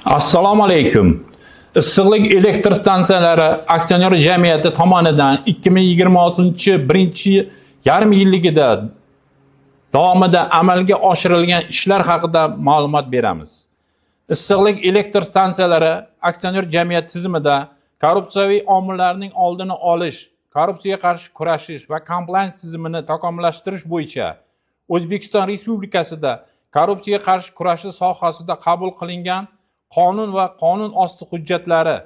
Assalomu alaykum. Issiqlik elektr stansiyalari aksioner jamiyati tomonidan 2026 birinchi yarim yilligida davomida amalga oshirilgan ishlar haqida ma'lumot beramiz. Issiqlik elektr stansiyalari aksioner jamiyat tizimida korrupsiyaviy omillarning oldini olish, korrupsiyaga qarshi kurashish va compliance tizimini takomillashtirish bo'yicha O'zbekiston Respublikasida korrupsiyaga qarshi kurashish sohasida qabul qilingan qonun va qonun osti hujjatlari,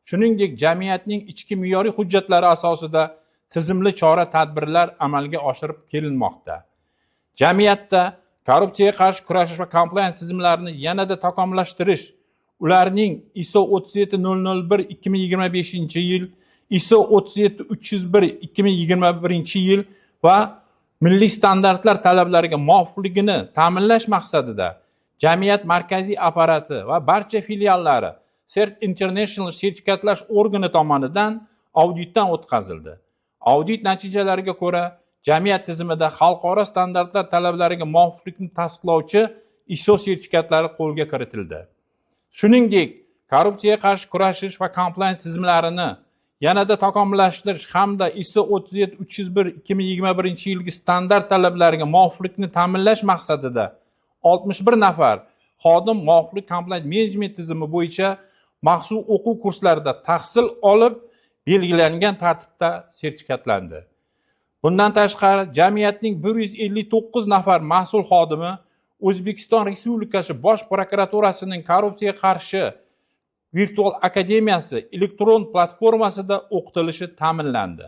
shuningdek jamiyatning ichki me'yoriy hujjatlari asosida tizimli chora-tadbirlar amalga oshirib kelinmoqda. Jamiyatda korrupsiyaga qarshi kurashish va compliance tizimlarini yanada takomillashtirish, ularning ISO 37001-2025-yil, ISO 37301-2021-yil va milliy standartlar talablariga muvofiqligini ta'minlash maqsadida jamiyat markaziy apparati va barcha filiallari CERT International sertifikatlash organi tomonidan auditdan o'tkazildi. Audit natijalariga ko'ra, jamiyat tizimida xalqaro standartlar talablariga muvofiqlikni tasdiqlovchi ISO sertifikatlari qo'lga kiritildi. Shuningdek, korrupsiyaga qarshi kurashish va compliance tizimlarini yanada takomillashtirish hamda ISO 37301-2021-yilgi standart talablariga muvofiqlikni ta'minlash maqsadida 61 nafar xodim muvofiq compliance management tizimi bo'yicha maxsus o'quv kurslarida tahsil olib, belgilangan tartibda sertifikatlandi. Bundan tashqari, jamiyatning 159 nafar mas'ul xodimi O'zbekiston Respublikasi Bosh prokuraturasining korrupsiyaga qarshi virtual akademiyasi elektron platformasida o'qitilishi ta'minlandi.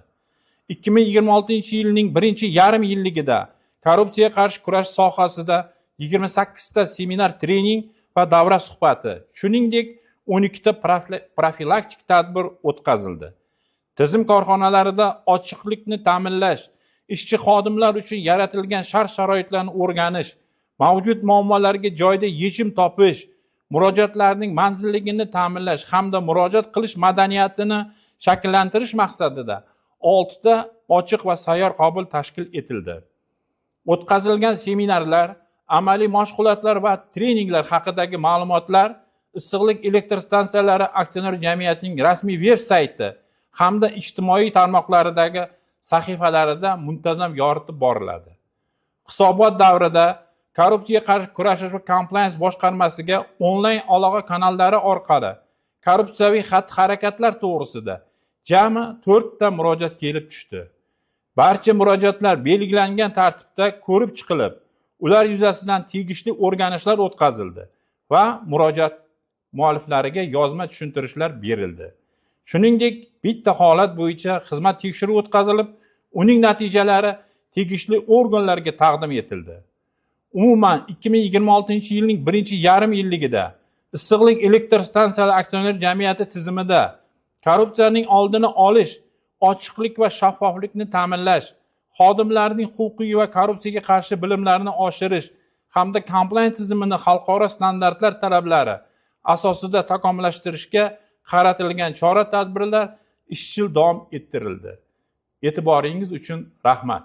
2026-yilning birinchi yarim yilligida korrupsiyaga qarshi kurash sohasida 28 ta seminar, trening va davra suhbati, shuningdek 12 ta profilaktik tadbir o'tkazildi. Tizim korxonalarida ochiqlikni ta'minlash, ishchi xodimlar uchun yaratilgan shart-sharoitlarni o'rganish, mavjud muammolarga joyida yechim topish, murojaatlarning manzilligini ta'minlash hamda murojaat qilish madaniyatini shakllantirish maqsadida 6 ta ochiq va sayyor qabul tashkil etildi. O'tkazilgan seminarlar, amaliy mashg'ulotlar va treninglar haqidagi ma'lumotlar Issiqlik elektr stansiyalari aksioner jamiyatining rasmiy veb-sayti hamda ijtimoiy tarmoqlaridagi sahifalarida muntazam yoritib boriladi. Hisobot davrida korrupsiyaga qarshi kurashish va compliance boshqarmasiga onlayn aloqa kanallari orqali korrupsiyaviy xatti-harakatlar to'g'risida jami 4 ta murojaat kelib tushdi. Barcha murojaatlar belgilangan tartibda ko'rib chiqilib, ular yuzasidan tegishli o'rganishlar o'tkazildi va murojaat mualliflariga yozma tushuntirishlar berildi. Shuningdek, bitta holat bo'yicha xizmat tekshiruvi o'tkazilib, uning natijalari tegishli organlarga taqdim etildi. Umuman 2026-yilning birinchi yarim yilligida Issiqlik elektr stansiyalari aksioner jamiyati tizimida korrupsiyaning oldini olish, ochiqlik va shaffoflikni ta'minlash, xodimlarning huquqiy va korrupsiyaga qarshi bilimlarini oshirish hamda compliance tizimini xalqaro standartlar talablari asosida takomillashtirishga qaratilgan chora-tadbirlar izchil davom ettirildi. E'tiboringiz uchun rahmat.